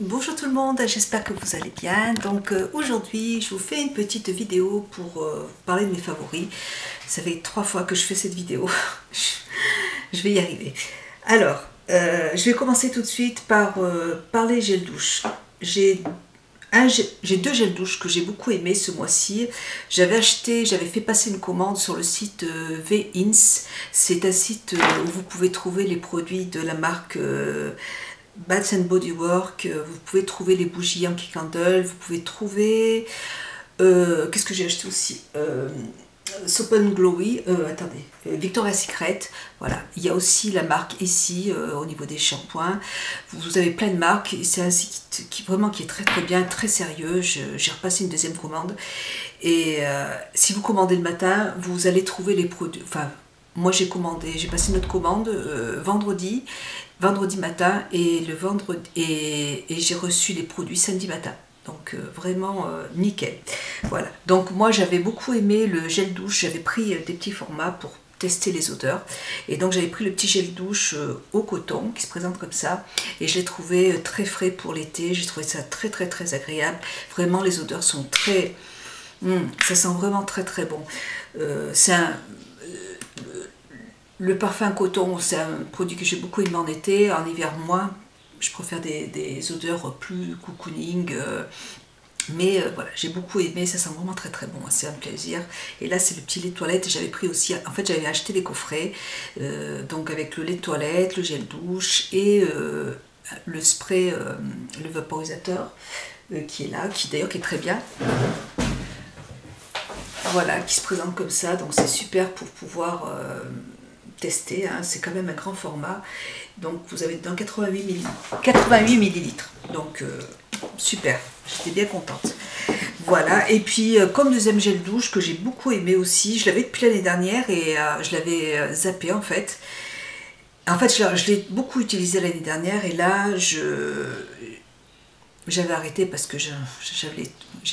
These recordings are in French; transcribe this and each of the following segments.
Bonjour tout le monde, j'espère que vous allez bien. Donc aujourd'hui je vous fais une petite vidéo pour parler de mes favoris. Ça fait 3 fois que je fais cette vidéo, je vais y arriver. Alors, je vais commencer tout de suite par parler gel douche. J'ai 2 gels douche que j'ai beaucoup aimé ce mois-ci. J'avais fait passer une commande sur le site V-Ins. C'est un site où vous pouvez trouver les produits de la marque Bath and Body Works. Vous pouvez trouver les bougies Yankee Candle. Vous pouvez trouver... qu'est-ce que j'ai acheté aussi Soap and Glowy, Victoria's Secret, voilà. Il y a aussi la marque ici au niveau des shampoings. Vous avez plein de marques. C'est un site qui est très très bien, très sérieux. J'ai repassé une deuxième commande. Et si vous commandez le matin, vous allez trouver les produits. Enfin, moi j'ai passé une autre commande vendredi matin et j'ai reçu les produits samedi matin. Donc vraiment nickel. Voilà. Donc moi j'avais beaucoup aimé le gel douche. J'avais pris des petits formats pour tester les odeurs. Et donc j'avais pris le petit gel douche au coton qui se présente comme ça. Et je l'ai trouvé très frais pour l'été. J'ai trouvé ça très très très agréable. Vraiment les odeurs sont très... ça sent vraiment très très bon. Le parfum coton, c'est un produit que j'ai beaucoup aimé en été. En hiver moins. Je préfère des odeurs plus cocooning, voilà, j'ai beaucoup aimé, ça sent vraiment très très bon, c'est un plaisir. Et là c'est le petit lait de toilette. J'avais pris aussi, en fait j'avais acheté les coffrets, donc avec le lait de toilette, le gel douche et le spray, le vaporisateur qui est là, qui d'ailleurs est très bien. Voilà, qui se présente comme ça, donc c'est super pour pouvoir tester, hein. C'est quand même un grand format. Donc vous avez dans 88 millilitres. Donc super, j'étais bien contente. Voilà, et puis comme deuxième gel douche que j'ai beaucoup aimé aussi, je l'avais depuis l'année dernière et je l'avais zappé en fait. En fait, je l'ai beaucoup utilisé l'année dernière et là, j'avais arrêté parce que j'ai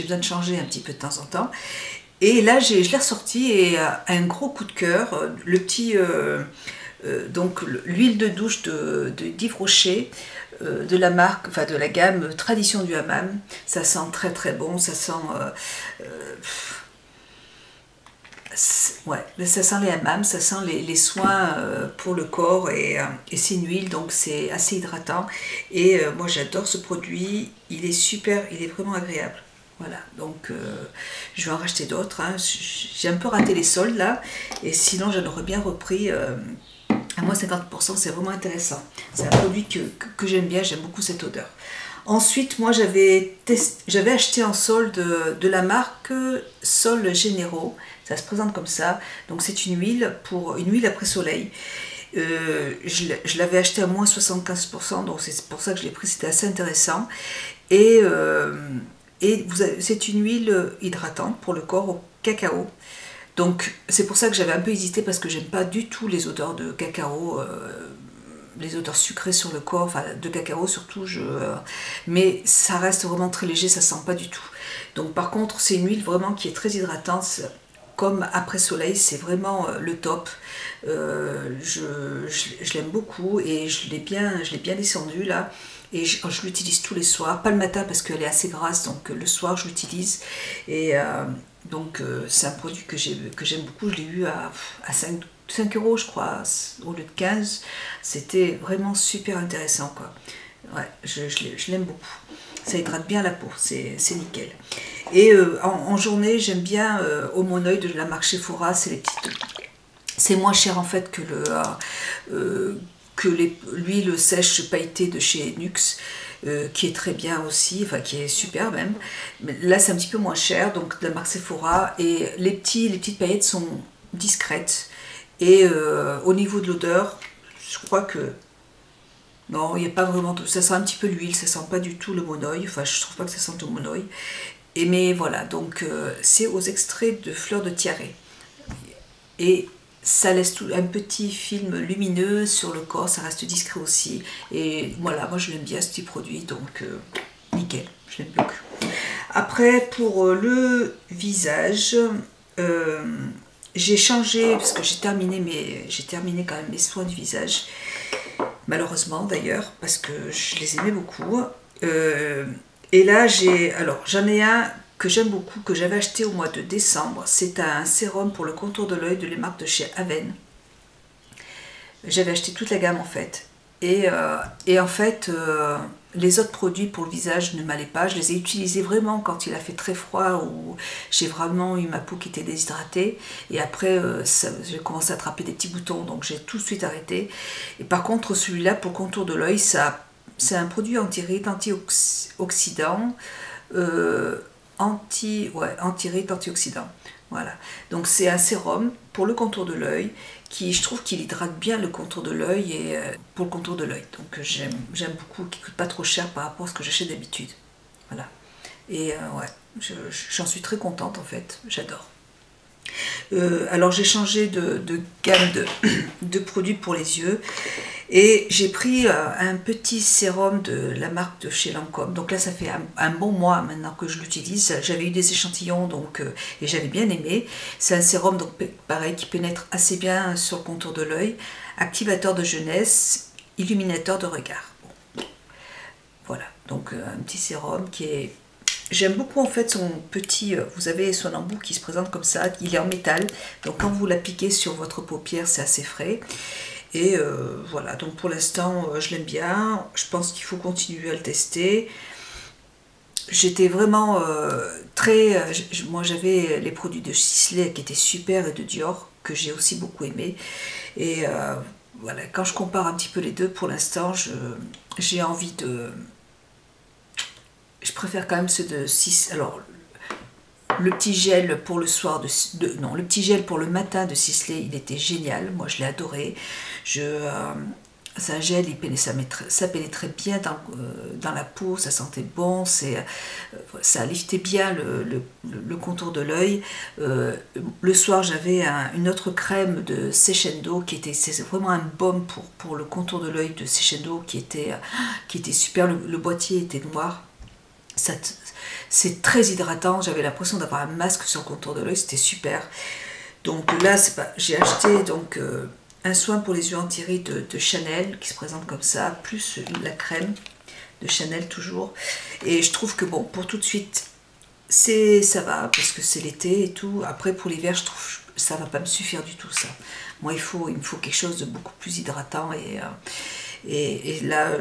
besoin de changer un petit peu de temps en temps. Et là, je l'ai ressorti et un gros coup de cœur, le petit... donc l'huile de douche d'Yves Rocher, de la marque, enfin de la gamme Tradition du Hammam. Ça sent très très bon, ça sent... ouais, ça sent les hammams, ça sent les soins pour le corps et c'est une huile, donc c'est assez hydratant. Et moi j'adore ce produit, il est super, il est vraiment agréable. Voilà, donc je vais en racheter d'autres, hein. J'ai un peu raté les soldes là, et sinon j'en aurais bien repris à moins 50%, c'est vraiment intéressant. C'est un produit que j'aime bien, j'aime beaucoup cette odeur. Ensuite, moi j'avais acheté en solde de la marque Sol Généraux, ça se présente comme ça, donc c'est une huile après soleil. Je l'avais acheté à moins 75%, donc c'est pour ça que je l'ai pris, c'était assez intéressant. Et c'est une huile hydratante pour le corps au cacao. Donc c'est pour ça que j'avais un peu hésité parce que j'aime pas du tout les odeurs de cacao, les odeurs sucrées sur le corps, enfin de cacao surtout, mais ça reste vraiment très léger, ça sent pas du tout. Donc par contre c'est une huile vraiment qui est très hydratante, comme après soleil, c'est vraiment le top. Je l'aime beaucoup et je l'ai bien descendu là. Et je l'utilise tous les soirs, pas le matin parce qu'elle est assez grasse, donc le soir je l'utilise. Et donc c'est un produit que j'aime beaucoup. Je l'ai eu à 5 € je crois, au lieu de 15. C'était vraiment super intéressant quoi. Ouais, je l'aime beaucoup. Ça hydrate bien la peau, c'est nickel. Et en journée, j'aime bien au Mon Oeil de la marque Sephora, c'est les petites... C'est moins cher en fait que l'huile sèche pailletée de chez Nuxe, qui est très bien aussi, enfin qui est super même. Mais là c'est un petit peu moins cher, donc de la marque Sephora, et les petites paillettes sont discrètes. Et au niveau de l'odeur, je crois que non, il n'y a pas vraiment tout. Ça sent un petit peu l'huile, ça sent pas du tout le Mon Oeil, enfin je trouve pas que ça sente le Mon Oeil. Mais voilà, donc c'est aux extraits de fleurs de tiare. Et ça laisse un petit film lumineux sur le corps, ça reste discret aussi. Et voilà, moi je l'aime bien ce petit produit, donc nickel, je l'aime beaucoup. Après, pour le visage, j'ai changé, parce que j'ai terminé quand même mes soins du visage, malheureusement d'ailleurs, parce que je les aimais beaucoup. Et là, j'en ai un que j'aime beaucoup, que j'avais acheté au mois de décembre. C'est un sérum pour le contour de l'œil de les marques de chez Aven. J'avais acheté toute la gamme en fait. Et en fait, les autres produits pour le visage ne m'allaient pas. Je les ai utilisés vraiment quand il a fait très froid, où j'ai vraiment eu ma peau qui était déshydratée. Et après, j'ai commencé à attraper des petits boutons, donc j'ai tout de suite arrêté. Et par contre, celui-là, pour le contour de l'œil, c'est un produit anti-rides, antioxydant, anti-rides, antioxydant. Voilà. Donc c'est un sérum pour le contour de l'œil qui, je trouve qu'il hydrate bien le contour de l'œil et pour le contour de l'œil. Donc j'aime beaucoup, qui coûte pas trop cher par rapport à ce que j'achète d'habitude. Voilà. Et ouais, j'en suis très contente en fait. J'adore. Alors j'ai changé de gamme de produits pour les yeux et j'ai pris un petit sérum de la marque de chez Lancôme. Donc là ça fait un bon mois maintenant que je l'utilise. J'avais eu des échantillons donc, et j'avais bien aimé. C'est un sérum donc pareil qui pénètre assez bien sur le contour de l'œil, activateur de jeunesse, illuminateur de regard. Bon. Voilà, donc un petit sérum qui est... J'aime beaucoup en fait son petit, vous avez son embout qui se présente comme ça, il est en métal, donc quand vous l'appliquez sur votre paupière c'est assez frais. Et voilà, donc pour l'instant je l'aime bien, je pense qu'il faut continuer à le tester. J'étais vraiment moi j'avais les produits de Sisley qui étaient super et de Dior, que j'ai aussi beaucoup aimé. Et voilà, quand je compare un petit peu les deux, pour l'instant j'ai envie de... Je préfère quand même ceux de 6. Alors, le petit gel pour le soir non, le petit gel pour le matin de Sisley, il était génial. Moi, je l'ai adoré. C'est un gel, ça pénétrait bien dans la peau, ça sentait bon, ça liftait bien le contour de l'œil. Le soir, j'avais une autre crème de Sechendo c'est vraiment un baume pour le contour de l'œil de Sechendo qui était super. Le boîtier était noir. C'est très hydratant, j'avais l'impression d'avoir un masque sur le contour de l'œil, c'était super. Donc là, j'ai acheté donc, un soin pour les yeux anti-rides de Chanel qui se présente comme ça, plus la crème de Chanel toujours. Et je trouve que bon, pour tout de suite, ça va parce que c'est l'été et tout. Après pour l'hiver, je trouve que ça va pas me suffire du tout ça. Moi, il me faut quelque chose de beaucoup plus hydratant et là,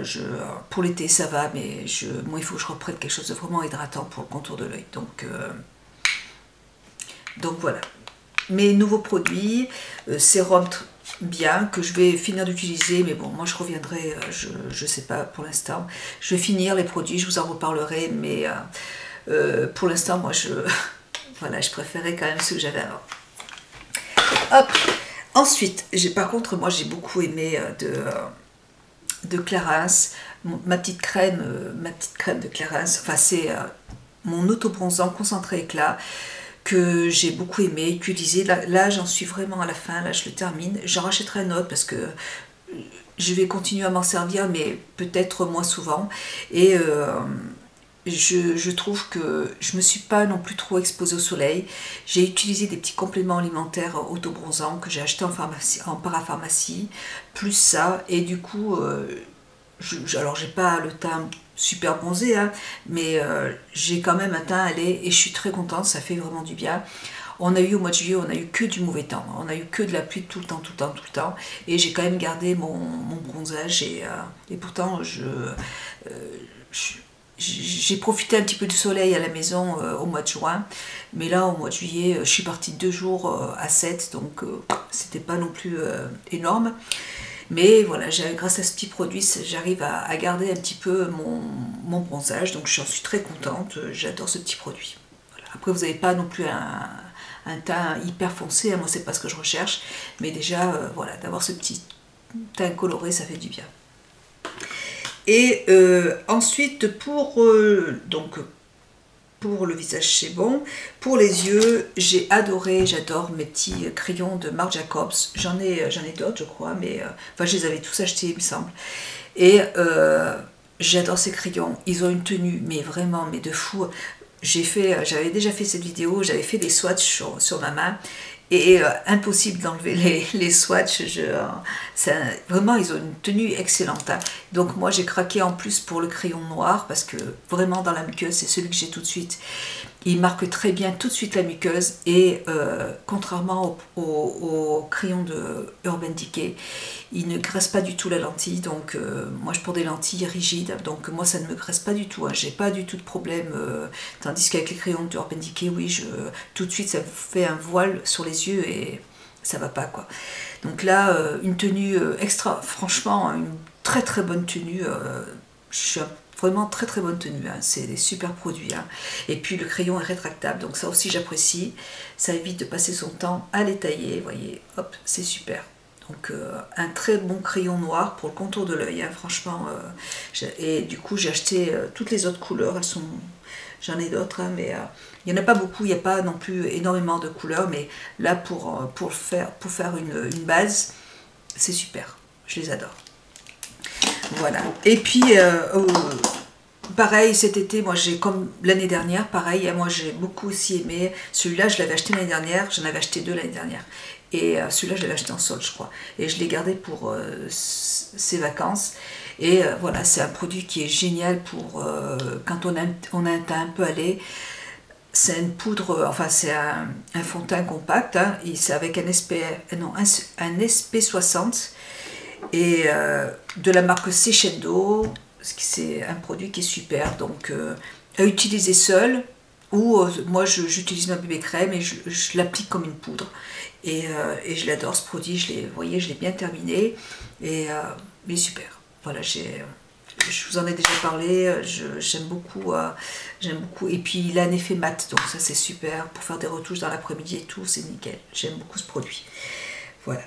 pour l'été ça va, mais moi il faut que je reprenne quelque chose de vraiment hydratant pour le contour de l'œil. Donc voilà. Mes nouveaux produits, sérum bien, que je vais finir d'utiliser, mais bon, moi je reviendrai, je sais pas pour l'instant. Je vais finir les produits, je vous en reparlerai, mais pour l'instant, moi voilà, je préférais quand même ceux que j'avais avant. Hop. Ensuite, par contre, moi j'ai beaucoup aimé de Clarins, ma petite crème de Clarins, enfin c'est mon autobronzant concentré éclat que j'ai beaucoup aimé utiliser. Là j'en suis vraiment à la fin, là je le termine. J'en rachèterai un autre parce que je vais continuer à m'en servir, mais peut-être moins souvent. Et je trouve que je ne me suis pas non plus trop exposée au soleil. J'ai utilisé des petits compléments alimentaires autobronzants que j'ai acheté en parapharmacie, plus ça, et du coup, alors j'ai pas le teint super bronzé, hein, mais j'ai quand même un teint à lait et je suis très contente, ça fait vraiment du bien. On a eu au mois de juillet, on a eu que du mauvais temps, on a eu que de la pluie tout le temps, et j'ai quand même gardé mon bronzage, et pourtant j'ai profité un petit peu du soleil à la maison au mois de juin, mais là au mois de juillet je suis partie 2 jours à 7, donc c'était pas non plus énorme, mais voilà, grâce à ce petit produit j'arrive à garder un petit peu mon bronzage, donc j'en suis très contente, j'adore ce petit produit. Voilà. Après vous n'avez pas non plus un teint hyper foncé, hein, moi c'est pas ce que je recherche, mais déjà voilà, d'avoir ce petit teint coloré ça fait du bien. Et ensuite pour le visage c'est bon. Pour les yeux, j'adore mes petits crayons de Marc Jacobs. J'en ai d'autres je crois, mais enfin je les avais tous achetés il me semble. Et j'adore ces crayons, ils ont une tenue mais vraiment de fou. J'avais déjà fait cette vidéo, j'avais fait des swatchs sur ma main. Et impossible d'enlever les swatchs. Vraiment, ils ont une tenue excellente. Hein. Donc moi, j'ai craqué en plus pour le crayon noir parce que vraiment dans la muqueuse, c'est celui que j'ai tout de suite. Il marque très bien tout de suite la muqueuse et contrairement au crayon de Urban Decay, il ne graisse pas du tout la lentille. Donc moi, je porte des lentilles rigides, donc moi, ça ne me graisse pas du tout. Hein. J'ai pas du tout de problème. Tandis qu'avec les crayons de Urban Decay, oui, tout de suite, ça me fait un voile sur les yeux et ça va pas quoi. Donc là, une tenue extra, franchement, une très très bonne tenue. Je suis vraiment très très bonne tenue, hein. C'est des super produits. Hein. Et puis le crayon est rétractable, donc ça aussi j'apprécie. Ça évite de passer son temps à les tailler, vous voyez, hop, c'est super. Donc un très bon crayon noir pour le contour de l'œil, hein, franchement. Et du coup j'ai acheté toutes les autres couleurs, elles sont... J'en ai d'autres, hein, mais il n'y en a pas beaucoup, il n'y a pas non plus énormément de couleurs, mais là pour faire une base, c'est super, je les adore. Voilà, et puis pareil cet été, moi j'ai comme l'année dernière, pareil, moi j'ai beaucoup aussi aimé, celui-là je l'avais acheté l'année dernière, j'en avais acheté deux l'année dernière, et celui-là je l'avais acheté en solde je crois, et je l'ai gardé pour ces vacances, et voilà, c'est un produit qui est génial pour quand on a un teint un peu allé. C'est une poudre, enfin c'est un fond de teint compact, hein, et c'est avec un SP60 et de la marque Seychendo. C'est un produit qui est super, donc à utiliser seul ou moi j'utilise ma bébé crème et je l'applique comme une poudre et je l'adore ce produit. Vous voyez, je l'ai bien terminé et il est super. Voilà, je vous en ai déjà parlé, j'aime beaucoup, et puis il a un effet mat, donc ça c'est super pour faire des retouches dans l'après-midi et tout, c'est nickel. J'aime beaucoup ce produit. Voilà.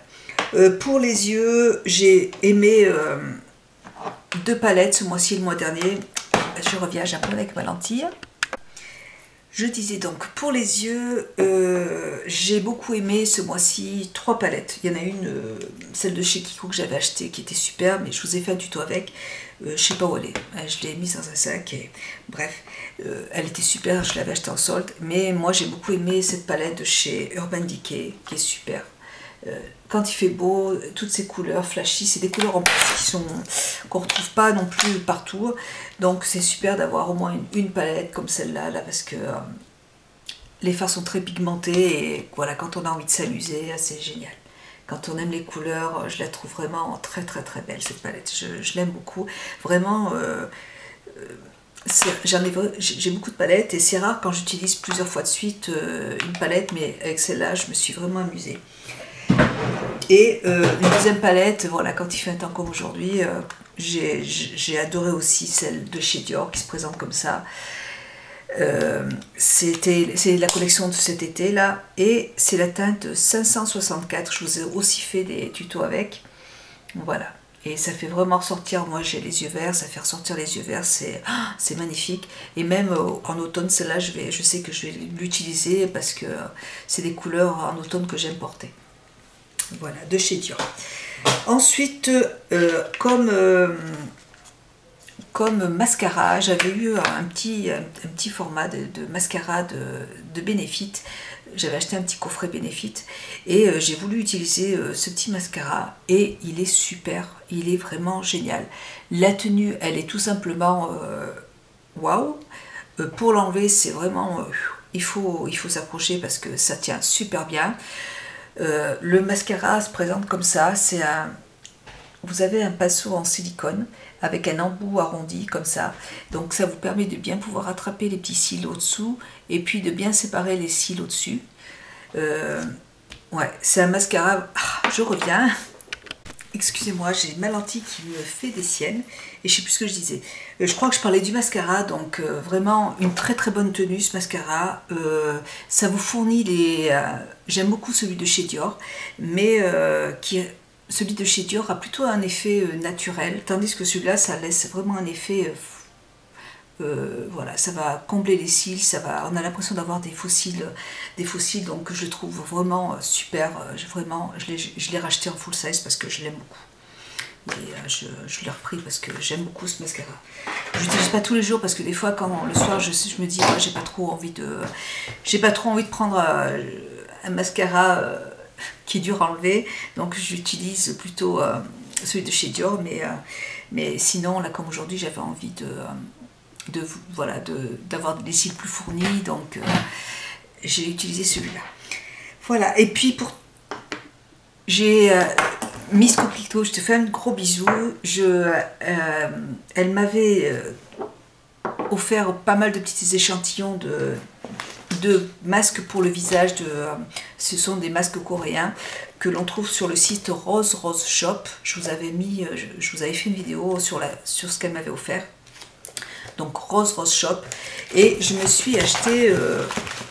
Pour les yeux, j'ai aimé deux palettes ce mois-ci et le mois dernier. Je reviens, j'ai un problème avec ma lentille. Je disais donc, pour les yeux, j'ai beaucoup aimé ce mois-ci 3 palettes. Il y en a une, celle de chez Kiko que j'avais achetée, qui était super, mais je vous ai fait un tuto avec. Je sais pas où elle est. Je l'ai mise dans un sac et bref, elle était super, je l'avais achetée en solde. Mais moi, j'ai beaucoup aimé cette palette de chez Urban Decay, qui est super. Quand il fait beau, toutes ces couleurs flashy, c'est des couleurs en plus qu'on ne retrouve pas non plus partout. Donc c'est super d'avoir au moins une palette comme celle-là, parce que les fards sont très pigmentés et voilà, quand on a envie de s'amuser, c'est génial. Quand on aime les couleurs, je la trouve vraiment très très très belle cette palette. Je l'aime beaucoup. Vraiment, j'ai beaucoup de palettes et c'est rare quand j'utilise plusieurs fois de suite une palette, mais avec celle-là, je me suis vraiment amusée. Et une deuxième palette, voilà, quand il fait un temps comme aujourd'hui, j'ai adoré aussi celle de chez Dior qui se présente comme ça. C'est la collection de cet été là, et c'est la teinte 564. Je vous ai aussi fait des tutos avec. Voilà, et ça fait vraiment ressortir. Moi j'ai les yeux verts, ça fait ressortir les yeux verts, c'est magnifique. Et même en automne, celle-là, je sais que je vais l'utiliser parce que c'est des couleurs en automne que j'aime porter. Voilà, de chez Dior. Ensuite, comme mascara, j'avais eu un petit format de mascara de Benefit. J'avais acheté un petit coffret Benefit et j'ai voulu utiliser ce petit mascara et il est super, il est vraiment génial. La tenue, elle est tout simplement waouh. Pour l'enlever, c'est vraiment il faut s'approcher parce que ça tient super bien. Le mascara se présente comme ça, vous avez un pinceau en silicone avec un embout arrondi comme ça, donc ça vous permet de bien pouvoir attraper les petits cils au-dessous et puis de bien séparer les cils au-dessus. Ouais, c'est un mascara, je reviens, excusez-moi, j'ai ma lentille qui me fait des siennes et je sais plus ce que je disais. Je crois que je parlais du mascara, donc vraiment une très très bonne tenue ce mascara. Ça vous fournit j'aime beaucoup celui de chez Dior, mais celui de chez Dior a plutôt un effet naturel, tandis que celui-là, ça laisse vraiment un effet... voilà, ça va combler les cils, on a l'impression d'avoir des faux cils, donc je le trouve vraiment super. Je l'ai racheté en full size parce que je l'aime beaucoup. Et je l'ai repris parce que j'aime beaucoup ce mascara. Je l'utilise pas tous les jours parce que des fois, quand le soir, je me dis, j'ai pas trop envie de prendre un mascara qui est dur à enlever, donc j'utilise plutôt celui de chez Dior, mais sinon, là, comme aujourd'hui, j'avais envie voilà, d'avoir des cils plus fournis, donc j'ai utilisé celui-là. Voilà, et puis j'ai Miss Coquelicot, je te fais un gros bisou. Elle m'avait offert pas mal de petits échantillons de masques pour le visage. Ce sont des masques coréens que l'on trouve sur le site Rose Shop. Je vous avais fait une vidéo sur ce qu'elle m'avait offert. Donc Rose Shop. Et je me suis acheté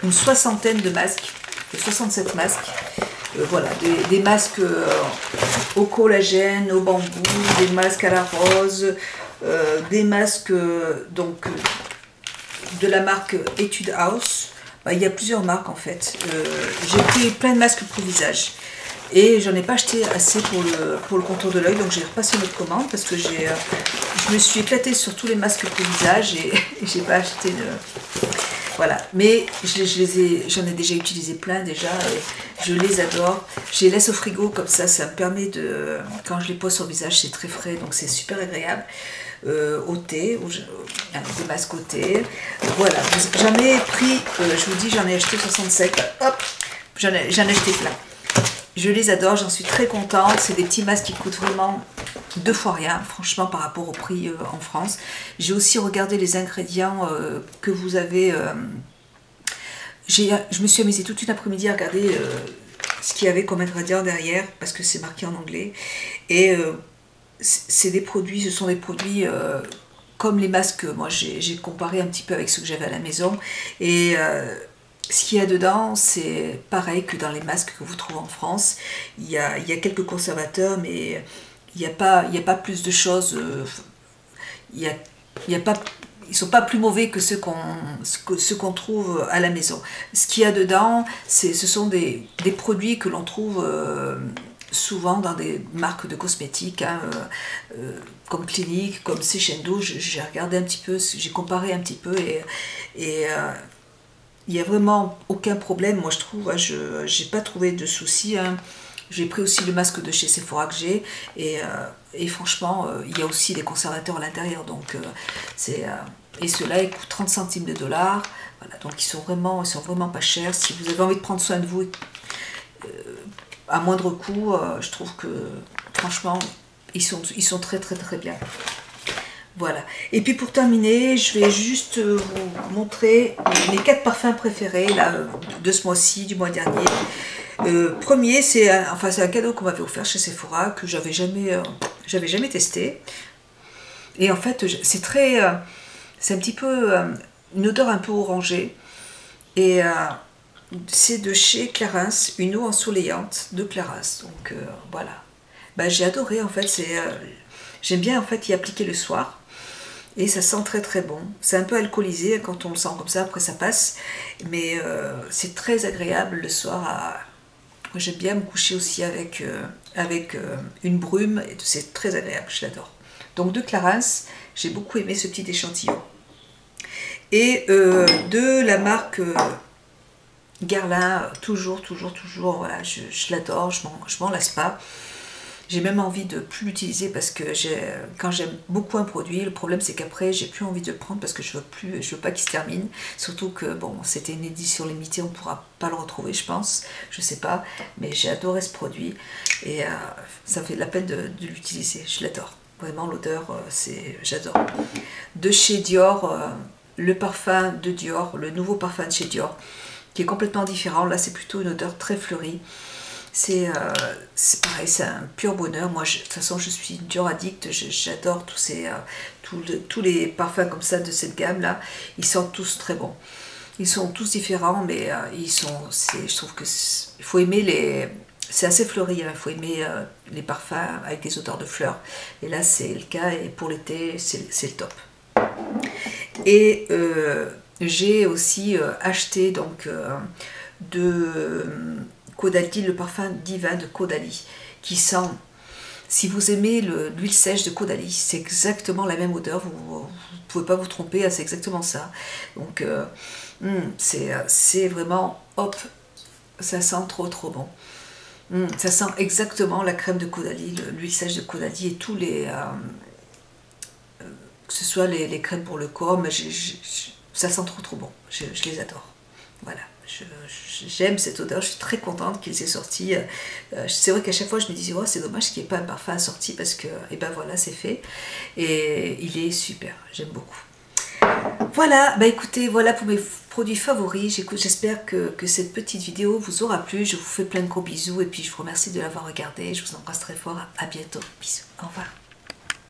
une soixantaine de masques, 67 masques. Voilà, des masques au collagène, au bambou, des masques à la rose, des masques donc de la marque Etude House. Il y a plusieurs marques en fait. J'ai pris plein de masques pour le visage et j'en ai pas acheté assez pour le contour de l'œil, donc j'ai repassé notre commande parce que je me suis éclatée sur tous les masques pour le visage et j'ai pas acheté de... Voilà, mais j'en ai déjà utilisé plein déjà et je les adore. Je les laisse au frigo comme ça me permet de... Quand je les pose sur le visage, c'est très frais, donc c'est super agréable. Au thé, des masques au thé. Voilà, j'en ai pris, je vous dis, j'en ai acheté 67. Hop, j'en ai acheté plein. Je les adore, j'en suis très contente. C'est des petits masques qui coûtent vraiment 2 fois rien, franchement, par rapport au prix en France. J'ai aussi regardé les ingrédients que vous avez. Je me suis amusée toute une après-midi à regarder ce qu'il y avait comme ingrédients derrière, parce que c'est marqué en anglais. Et ce sont des produits comme les masques. Moi, j'ai comparé un petit peu avec ceux que j'avais à la maison. Et ce qu'il y a dedans, c'est pareil que dans les masques que vous trouvez en France. Il y a quelques conservateurs, mais il n'y a pas plus de choses. Ils ne sont pas plus mauvais que ceux qu'on trouve à la maison. Ce qu'il y a dedans, ce sont des produits que l'on trouve souvent dans des marques de cosmétiques, comme Clinique, comme Sechendo. J'ai regardé un petit peu, j'ai comparé un petit peu et il n'y a vraiment aucun problème, moi je trouve. Je n'ai pas trouvé de soucis. J'ai pris aussi le masque de chez Sephora que j'ai et franchement, il y a aussi des conservateurs à l'intérieur. Donc, et ceux-là, ils coûtent 30 centimes de dollars. Voilà, donc ils sont vraiment pas chers. Si vous avez envie de prendre soin de vous à moindre coût, je trouve que franchement, ils sont très très très bien. Voilà. Et puis pour terminer, je vais juste vous montrer mes 4 parfums préférés là, de ce mois-ci, du mois dernier. Premier, c'est un cadeau qu'on m'avait offert chez Sephora que j'avais jamais testé. Et en fait, c'est un petit peu une odeur un peu orangée. Et c'est de chez Clarins, une eau ensoleillante de Clarins. Donc voilà. J'ai adoré en fait. J'aime bien en fait y appliquer le soir. Et ça sent très très bon. C'est un peu alcoolisé quand on le sent comme ça, après ça passe. Mais c'est très agréable le soir. Moi j'aime bien me coucher aussi avec une brume. C'est très agréable, je l'adore. Donc de Clarins, j'ai beaucoup aimé ce petit échantillon. Et de la marque Guerlain, toujours, voilà, je l'adore, je m'en lasse pas. J'ai même envie de plus l'utiliser parce que quand j'aime beaucoup un produit, le problème c'est qu'après j'ai plus envie de le prendre parce que je veux pas qu'il se termine. Surtout que bon, c'était une édition limitée, on pourra pas le retrouver, je pense, je sais pas, mais j'ai adoré ce produit et ça me fait de la peine de l'utiliser. Je l'adore, vraiment l'odeur, j'adore. De chez Dior, le parfum de Dior, le nouveau parfum de chez Dior, qui est complètement différent. Là c'est plutôt une odeur très fleurie. C'est pareil, c'est un pur bonheur. Moi, de toute façon, je suis une Dior addict. J'adore tous les parfums comme ça de cette gamme-là. Ils sont tous très bons. Ils sont tous différents, mais je trouve que il faut aimer c'est assez fleuri. Il faut aimer les parfums avec des odeurs de fleurs. Et là, c'est le cas. Et pour l'été, c'est le top. Et j'ai aussi acheté donc de Caudalie, le parfum divin de Caudalie, qui sent, si vous aimez l'huile sèche de Caudalie, c'est exactement la même odeur, vous ne pouvez pas vous tromper, c'est exactement ça. Donc c'est vraiment hop, ça sent trop bon. Ça sent exactement la crème de Caudalie, l'huile sèche de Caudalie et tous les... que ce soit les crèmes pour le corps, mais ça sent trop bon. Je les adore. Voilà. J'aime cette odeur, je suis très contente qu'ils aient sorti. C'est vrai qu'à chaque fois je me disais, oh, c'est dommage qu'il n'y ait pas un parfum sorti parce que, et ben voilà, c'est fait. Et il est super, j'aime beaucoup. Voilà, bah écoutez, voilà pour mes produits favoris. J'espère que cette petite vidéo vous aura plu. Je vous fais plein de gros bisous et puis je vous remercie de l'avoir regardé. Je vous embrasse très fort. À bientôt. Bisous. Au revoir.